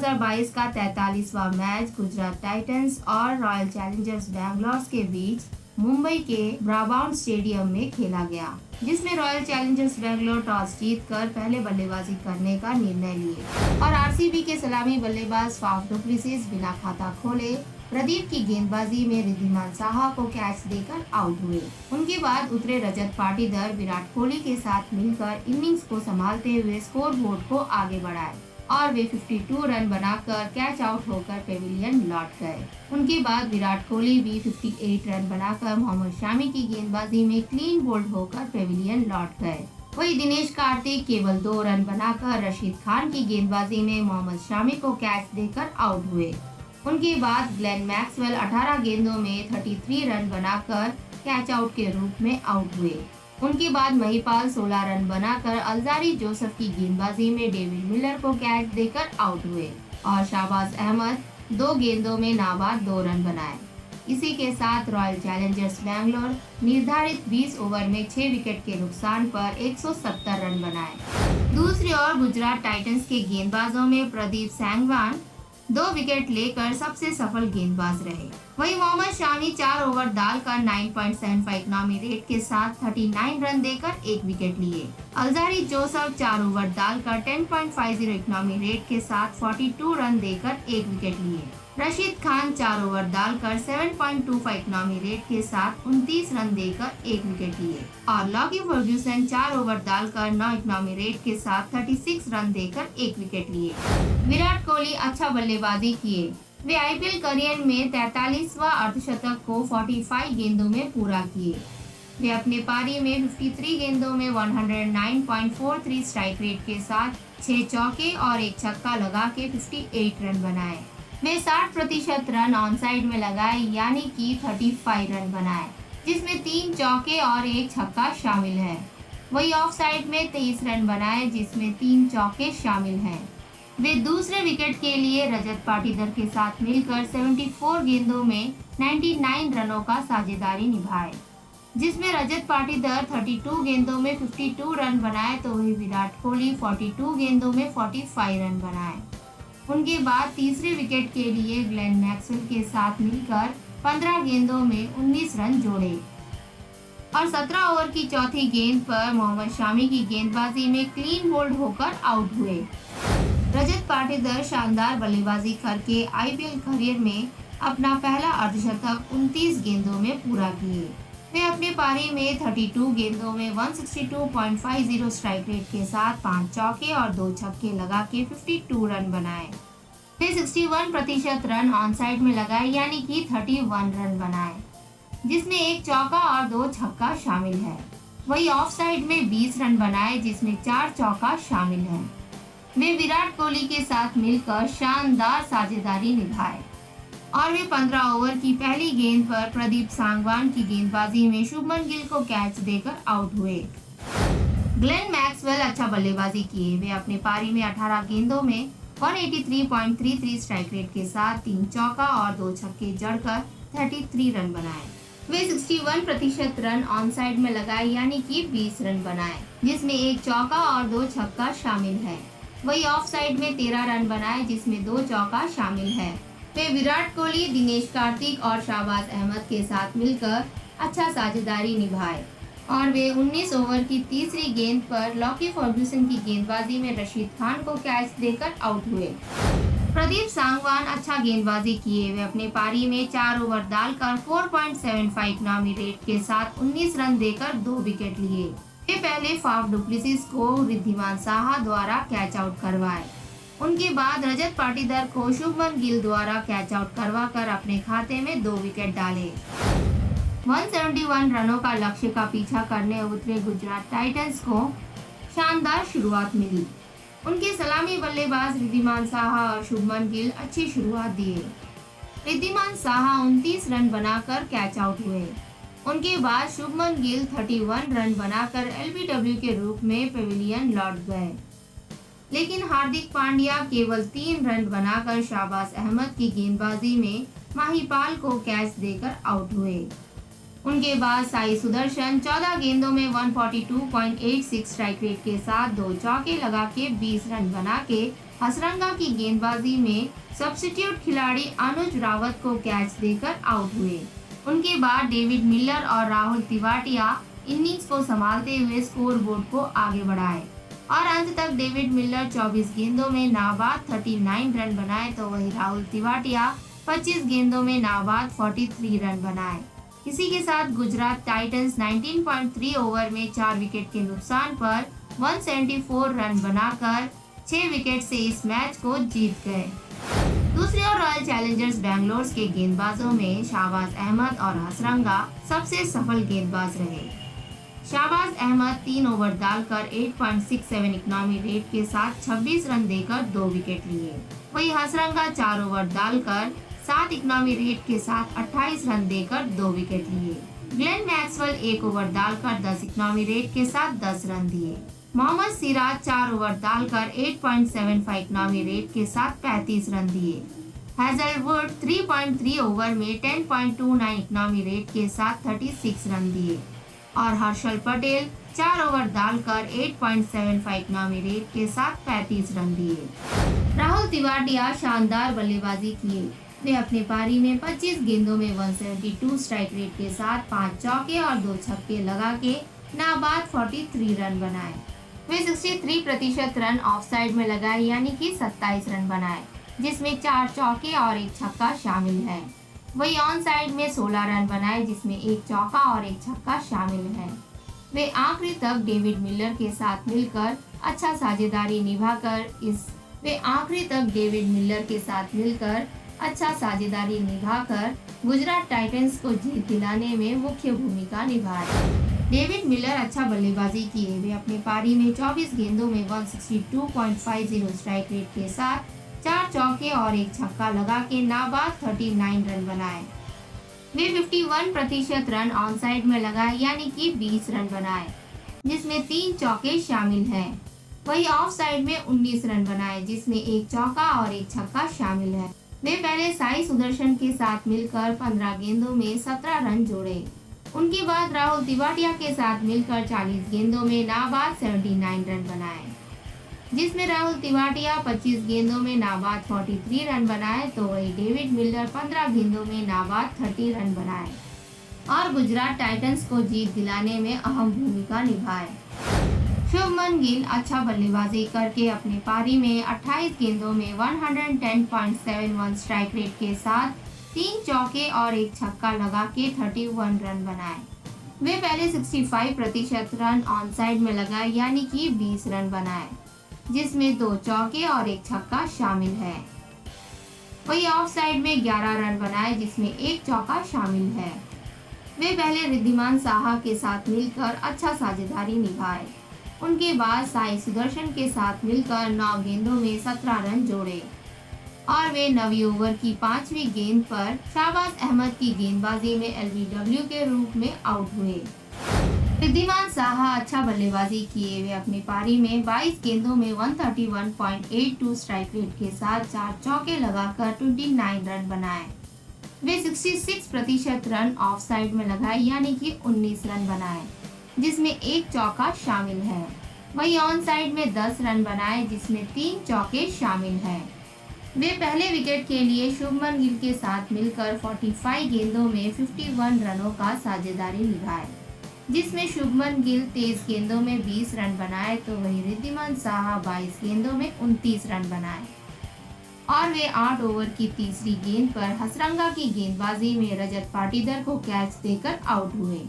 2022 का 43वां match Gujarat Titans और royal Challengers Bangalore के बीच मुंबई के ब्राबाउंड स्टेडियम में खेला गया, जिसमें रॉयल चैलेंजर्स बैंगलोर टॉस जीतकर पहले बल्लेबाजी करने का निर्णय लिए और आरसीबी के सलामी बल्लेबाज फाफ डु प्लेसिस बिना खाता खोले प्रदीप की गेंदबाजी में रिद्धिमान साहा को कैच देकर आउट हुए। उनके बाद उतरे रजत पाटीदार विराट कोहली के साथ मिलकर इनिंग्स को संभालते हुए स्कोर बोर्ड को आगे बढ़ाए और वे 52 रन बनाकर कैच आउट होकर पेविलियन लौट गए। उनके बाद विराट कोहली भी 58 रन बनाकर मोहम्मद शामी की गेंदबाजी में क्लीन बोल्ड होकर पेविलियन लौट गए। वहीं दिनेश कार्तिक केवल 2 रन बनाकर रशीद खान की गेंदबाजी में मोहम्मद शामी को कैच देकर आउट हुए। उनके बाद ग्लेन मैक्सवेल 18 गेंदों में 33 रन बनाकर कैच आउट के रूप में आउट हुए। उनके बाद महिपाल 16 रन बनाकर अल्जारी जोसेफ की गेंदबाजी में डेविड मिलर को कैच देकर आउट हुए और शाहबाज अहमद 2 गेंदों में नाबाद 2 रन बनाए। इसी के साथ रॉयल चैलेंजर्स बैंगलोर निर्धारित 20 ओवर में 6 विकेट के नुकसान पर 170 रन बनाए। दूसरी ओर गुजरात टाइटंस के गेंदबाजों में प्रदीप सांगवान 2 विकेट लेकर सबसे सफल गेंदबाज रहे। वहीं मोहम्मद शामी 4 ओवर डालकर 9.75 इकनॉमी रेट के साथ 39 रन देकर 1 विकेट लिए। अल्जारी जोसेफ 4 ओवर डालकर 10.50 इकनॉमी रेट के साथ 42 रन देकर 1 विकेट लिए। रशीद खान 4 ओवर डालकर 7.25 इकनॉमी रेट के साथ 29 रन देकर 1 विकेट लिए और लॉकी फर्ग्यूसन 4 ओवर डालकर 9 इकनॉमी रेट के साथ 36 रन देकर 1 विकेट लिए। विराट कोहली अच्छा बल्लेबाजी किए। वे आईपीएल करियर में 43वां अर्धशतक को 45 गेंदों में पूरा किए। वे अपने पारी में 53 गेंदों में 109.43 स्ट्राइक रेट के साथ 6 चौके और 1 छक्का लगा के 58 रन बनाए। वे 60% रन ऑन साइड में लगाए, यानी कि 35 रन बनाए, जिसमें 3 चौके और 1 छक्का शामिल है। वही ऑफ साइड में 23 रन बनाए, जिसमें 3 चौके शामिल हैं। वे दूसरे विकेट के लिए रजत पाटीदार के साथ मिलकर 74 गेंदों में 99 रनों का साझेदारी निभाए, जिसमें रजत पाटीदार 32 गेंदों में 52 रन बनाए तो वही विराट कोहली 42 गेंदों में 45 रन बनाए। उनके बाद तीसरे विकेट के लिए ग्लेन मैक्सवेल के साथ मिलकर 15 गेंदों में 19 रन जोड़े और 17 ओवर की चौथी गेंद पर मोहम्मद शामी की गेंदबाजी में क्लीन बोल्ड होकर आउट हुए। रजत पाटीदार शानदार बल्लेबाजी करके आईपीएल करियर में अपना पहला अर्धशतक 29 गेंदों में पूरा किए। वे अपने पारी में 32 गेंदों में 162.50 स्ट्राइक रेट के साथ 5 चौके और 2 छक्के लगा के 52 रन बनाए। वे 61% रन ऑन साइड में लगाए, यानी कि 31 रन बनाए, जिसमें 1 चौका और 2 छक्का शामिल है। वही ऑफ साइड में 20 रन बनाए, जिसमें 4 चौका शामिल है। वे विराट कोहली के साथ मिलकर शानदार साझेदारी निभाए और वे 15 ओवर की पहली गेंद पर प्रदीप सांगवान की गेंदबाजी में शुभमन गिल को कैच देकर आउट हुए। ग्लेन मैक्सवेल अच्छा बल्लेबाजी किए। वे अपने पारी में 18 गेंदों में 183.33 स्ट्राइक रेट के साथ 3 चौका और 2 छक्के जड़कर 33 रन बनाए। वे 61% रन ऑन साइड में लगाए, यानी कि 20 रन बनाए, जिसमें 1 चौका और 2 छक्का शामिल है। वही ऑफ साइड में 13 रन बनाए, जिसमें 2 चौका शामिल है। वे विराट कोहली, दिनेश कार्तिक और शाहबाज अहमद के साथ मिलकर अच्छा साझेदारी निभाए और वे 19 ओवर की तीसरी गेंद पर लॉकी फर्ग्यूसन की गेंदबाजी में रशीद खान को कैच देकर आउट हुए। प्रदीप सांगवान अच्छा गेंदबाजी किए। वे अपने पारी में 4 ओवर डालकर 4.75 इकनॉमी रेट के साथ 19 रन देकर 2 विकेट लिए। वे पहले फाफ डु प्लेसिस को रिद्धिमान साहा द्वारा कैच आउट करवाए। उनके बाद रजत पाटीदार को शुभमन गिल द्वारा कैच आउट करवाकर अपने खाते में 2 विकेट डाले। 171 रनों का लक्ष्य का पीछा करने उतरे गुजरात टाइटंस को शानदार शुरुआत मिली। उनके सलामी बल्लेबाज रिद्धिमान साहा और शुभमन गिल अच्छी शुरुआत दिए। रिद्धिमान साहा 29 रन बनाकर कैच आउट हुए। उनके बाद शुभमन गिल 31 रन बनाकर एलबीडब्ल्यू के रूप में पेविलियन लौट गए, लेकिन हार्दिक पांड्या केवल 3 रन बनाकर शाहबाज अहमद की गेंदबाजी में महिपाल को कैच देकर आउट हुए। उनके बाद साई सुदर्शन 14 गेंदों में 142.86 स्ट्राइक रेट के साथ 2 चौके लगा के 20 रन बना के हसरंगा की गेंदबाजी में सब्स्टिट्यूट खिलाड़ी अनुज रावत को कैच देकर आउट हुए। उनके बाद डेविड मिलर और राहुल तिवाटिया इनिंग्स को संभालते हुए स्कोर बोर्ड को आगे बढ़ाए और अंत तक डेविड मिलर 24 गेंदों में नाबाद 39 रन बनाए तो वही राहुल तिवाटिया 25 गेंदों में नाबाद 43 रन बनाए। इसी के साथ गुजरात टाइटंस 19.3 ओवर में 4 विकेट के नुकसान पर 174 रन बनाकर 6 विकेट से इस मैच को जीत गए। दूसरी ओर रॉयल चैलेंजर्स बेंगलोर के गेंदबाजों में शाहबाज अहमद और हसरंगा सबसे सफल गेंदबाज रहे। शाहबाज अहमद 3 ओवर डालकर 8.67 इकोनॉमी रेट के साथ 26 रन देकर 2 विकेट लिए। वहीं हसरंगा 4 ओवर डालकर 7 इकोनॉमी रेट के साथ 28 रन देकर 2 विकेट लिए। ग्लेन मैक्सवेल 1 ओवर डालकर 10 इकोनॉमी रेट के साथ 10 रन दिए। मोहम्मद सिराज 4 ओवर डालकर 8.75 इकोनॉमी रेट के साथ 35 रन दिए। हैजलवुड 3.3 ओवर में 10.29 इकोनॉमी रेट के साथ 36 रन दिए और हर्षल पटेल 4 ओवर डालकर 8.75 इकोनॉमी रेट के साथ 35 रन दिए। राहुल तिवाटिया शानदार बल्लेबाजी किए। वे अपने पारी में 25 गेंदों में 172 स्ट्राइक रेट के साथ 5 चौके और 2 छक्के लगा के नाबाद 43 रन बनाए। वे 63% रन ऑफसाइड में लगाए यानी कि 27 रन बनाए, जिसमें 4 चौके और 1 छक्का शामिल है। वही ऑन साइड में 16 रन बनाए जिसमें 1 चौका और 1 छक्का शामिल है। वे आखिरी तक डेविड मिलर के साथ मिलकर अच्छा साझेदारी निभाकर गुजरात टाइटंस को जीत दिलाने में मुख्य भूमिका निभाई। डेविड मिलर अच्छा बल्लेबाजी किए। वे अपने पारी में 24 गेंदों में 162.50 स्ट्राइक रेट के साथ 4 चौके और 1 छक्का लगा के नाबाद 39 रन बनाए। वे 51% रन ऑन साइड में लगाए यानी कि 20 रन बनाए, जिसमें 3 चौके शामिल हैं। वही ऑफ साइड में 19 रन बनाए जिसमें 1 चौका और 1 छक्का शामिल है। वे पहले साई सुदर्शन के साथ मिलकर 15 गेंदों में 17 रन जोड़े। उनके बाद राहुल तिवाटिया के साथ मिलकर 40 गेंदों में नाबाद 79 रन बनाए, जिसमें राहुल तिवाटिया 25 गेंदों में नाबाद 43 रन बनाए तो वही डेविड मिलर 15 गेंदों में नाबाद 30 रन बनाए और गुजरात टाइटंस को जीत दिलाने में अहम भूमिका निभाए। शुभमन गिल अच्छा बल्लेबाजी करके अपने पारी में 28 गेंदों में 110.71 स्ट्राइक रेट के साथ 3 चौके और 1 छक्का लगा के 31 रन बनाए। वे पहले 65% रन ऑन साइड में लगाए यानी कि 20 रन बनाए, जिसमें 2 चौके और 1 छक्का शामिल है। वही ऑफ साइड में 11 रन बनाए जिसमें 1 चौका शामिल है। वे पहले रिद्धिमान साहा के साथ मिलकर अच्छा साझेदारी निभाए। उनके बाद साई सुदर्शन के साथ मिलकर 9 गेंदों में 17 रन जोड़े और वे 9वीं ओवर की 5वीं गेंद पर शाहबाज अहमद की गेंदबाजी में एलबीडब्ल्यू के रूप में आउट हुए। रिद्धिमान साहा अच्छा बल्लेबाजी किए। वे अपनी पारी में 22 गेंदों में 131.82 स्ट्राइक रेट के साथ 4 चौके लगाकर 29 रन बनाए। वे 66% रन ऑफ साइड में लगाए यानी कि 19 रन बनाए, जिसमें 1 चौका शामिल है। वही ऑन साइड में 10 रन बनाए जिसमें 3 चौके शामिल हैं। वे पहले विकेट के लिए शुभमन गिल के साथ मिलकर 45 गेंदों में 51 रनों का साझेदारी निभाए, जिसमें शुभमन गिल 23 गेंदों में 20 रन बनाए तो वही रिद्धिमान साहा 22 गेंदों में 29 रन बनाए और वे 8 ओवर की तीसरी गेंद पर हसरंगा की गेंदबाजी में रजत पाटीदार को कैच देकर आउट हुए।